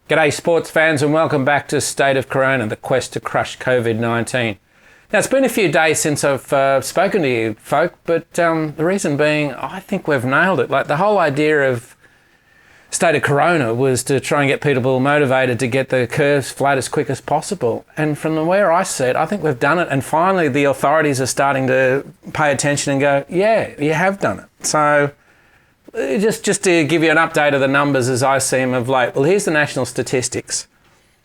G'day sports fans and welcome back to State of Corona, the quest to crush COVID-19. Now it's been a few days since I've spoken to you folk, but the reason being I think we've nailed it. Like the whole idea of State of Corona was to try and get people motivated to get the curves flat as quick as possible. And from where I see it, I think we've done it. And finally the authorities are starting to pay attention and go, yeah, you have done it. So just to give you an update of the numbers as I see them of late. Well, here's the national statistics.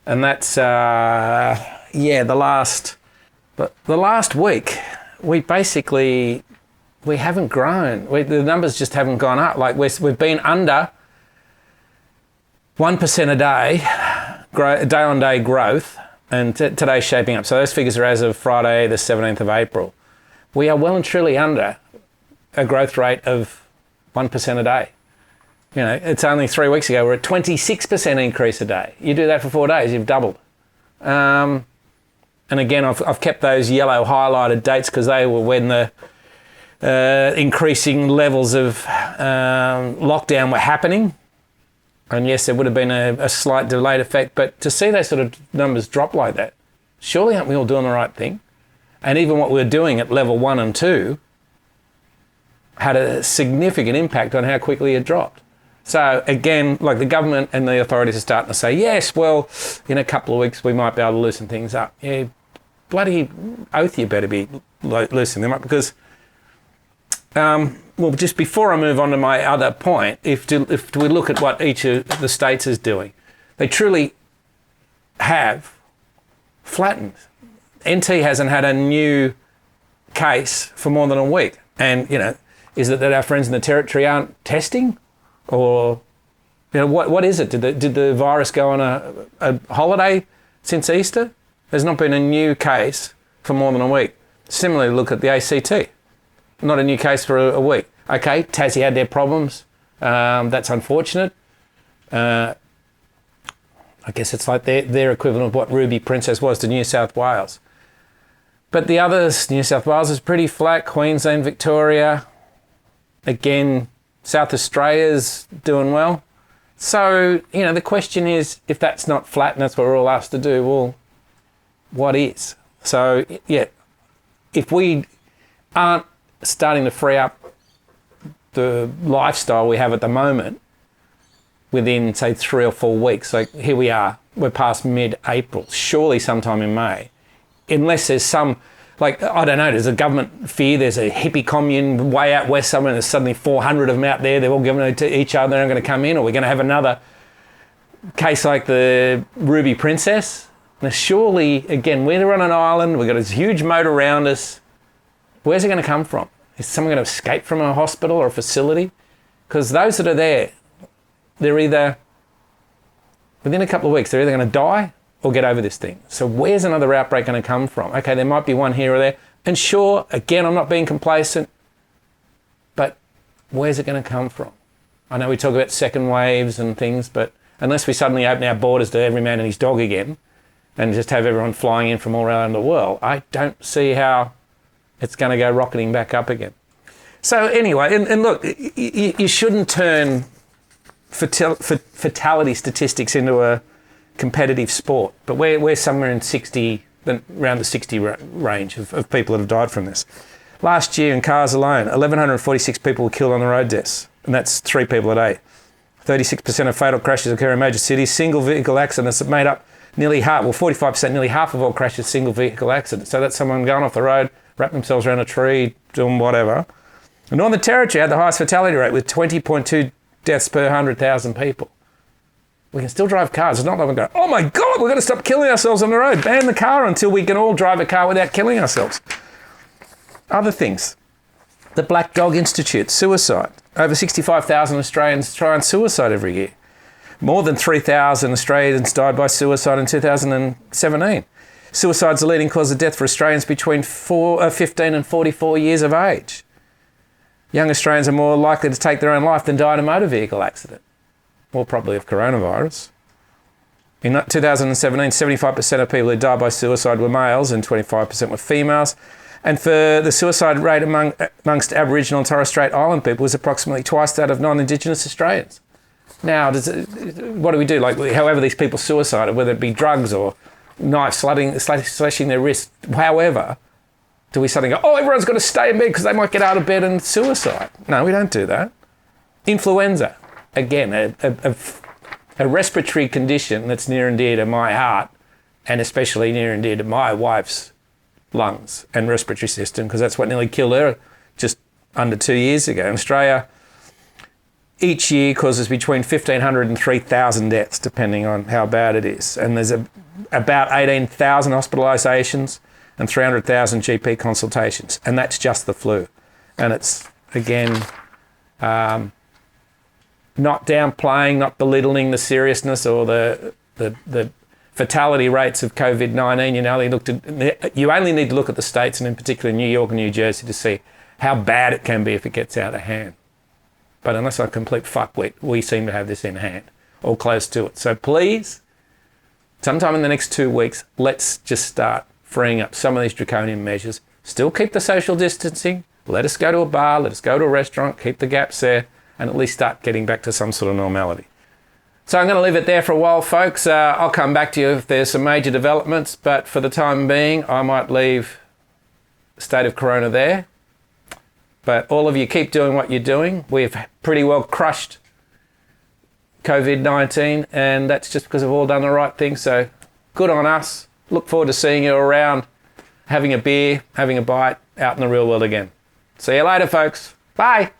And that's, the last week, we haven't grown. The numbers just haven't gone up. Like we've been under 1% a day, day-on-day growth, and today's shaping up. So those figures are as of Friday, the 17th of April. We are well and truly under a growth rate of 1% a day. You know, it's only 3 weeks ago, we're at 26% increase a day. You do that for 4 days, you've doubled. And again, I've kept those yellow highlighted dates because they were when the increasing levels of lockdown were happening. And yes, there would have been a slight delayed effect, but to see those sort of numbers drop like that, surely aren't we all doing the right thing? And even what we're doing at level 1 and 2 had a significant impact on how quickly it dropped. So again, like the government and the authorities are starting to say, yes, well, in a couple of weeks we might be able to loosen things up. Yeah, bloody oath you better be loosening them up because, well, just before I move on to my other point, if we look at what each of the states is doing, they truly have flattened. NT hasn't had a new case for more than a week. And, you know, is it that our friends in the territory aren't testing? Or, you know, what is it? Did the virus go on a holiday since Easter? There's not been a new case for more than a week. Similarly, look at the ACT. Not a new case for a week. Okay, Tassie had their problems. That's unfortunate. I guess it's like their equivalent of what Ruby Princess was to New South Wales. But the others, New South Wales is pretty flat. Queensland, Victoria, again, South Australia's doing well. So, you know, the question is, if that's not flat and that's what we're all asked to do, well, what is? So, yeah, if we aren't starting to free up the lifestyle we have at the moment within, say, 3 or 4 weeks, like here we are, we're past mid-April, surely sometime in May, unless there's some, like, I don't know, there's a government fear, there's a hippie commune way out west somewhere and there's suddenly 400 of them out there, they're all giving it to each other, they're going to come in, or we're going to have another case like the Ruby Princess. Now surely, again, we're on an island, we've got this huge moat around us, where's it going to come from? Is someone going to escape from a hospital or a facility? Because those that are there, they're either, within a couple of weeks, they're either going to die or get over this thing. So where's another outbreak going to come from? Okay, there might be one here or there. And sure, again, I'm not being complacent, but where's it going to come from? I know we talk about second waves and things, but unless we suddenly open our borders to every man and his dog again and just have everyone flying in from all around the world, I don't see how it's going to go rocketing back up again. So anyway, and look, you shouldn't turn fatality statistics into a competitive sport, but we're somewhere in 60, around the 60 range of people that have died from this. Last year in cars alone, 1,146 people were killed on the road deaths, and that's 3 people a day. 36% of fatal crashes occur in major cities. Single vehicle accidents have made up nearly half, well 45%, nearly half of all crashes, single vehicle accidents. So that's someone going off the road, wrap themselves around a tree, doing whatever. The Northern Territory had the highest fatality rate with 20.2 deaths per 100,000 people. We can still drive cars. It's not like we're going, oh my God, we're going to stop killing ourselves on the road. Ban the car until we can all drive a car without killing ourselves. Other things. The Black Dog Institute, suicide. Over 65,000 Australians try and suicide every year. More than 3,000 Australians died by suicide in 2017. Suicide is the leading cause of death for Australians between 15 and 44 years of age. Young Australians are more likely to take their own life than die in a motor vehicle accident, or probably of coronavirus. In 2017, 75% of people who died by suicide were males and 25% were females. And for the suicide rate amongst Aboriginal and Torres Strait Island people was approximately twice that of non-Indigenous Australians. Now, what do we do? Like, however these people suicided, whether it be drugs or knife slashing their wrist, however, do we suddenly go, oh, everyone's got to stay in bed because they might get out of bed and suicide? No, we don't do that. Influenza, again, a respiratory condition that's near and dear to my heart, and especially near and dear to my wife's lungs and respiratory system, because that's what nearly killed her just under 2 years ago. In Australia, each year causes between 1,500 and 3,000 deaths, depending on how bad it is. And there's about 18,000 hospitalisations and 300,000 GP consultations. And that's just the flu. And it's, again, not downplaying, not belittling the seriousness or the fatality rates of COVID-19. You only need to look at the states, and in particular New York and New Jersey, to see how bad it can be if it gets out of hand. But unless I'm a complete fuckwit, we seem to have this in hand, or close to it. So please, sometime in the next 2 weeks, let's just start freeing up some of these draconian measures. Still keep the social distancing. Let us go to a bar, let us go to a restaurant, keep the gaps there, and at least start getting back to some sort of normality. So I'm going to leave it there for a while, folks. I'll come back to you if there's some major developments, but for the time being, I might leave State of Corona there. But all of you keep doing what you're doing. We've pretty well crushed COVID-19, and that's just because we've all done the right thing. So good on us. Look forward to seeing you around, having a beer, having a bite, out in the real world again. See you later, folks. Bye.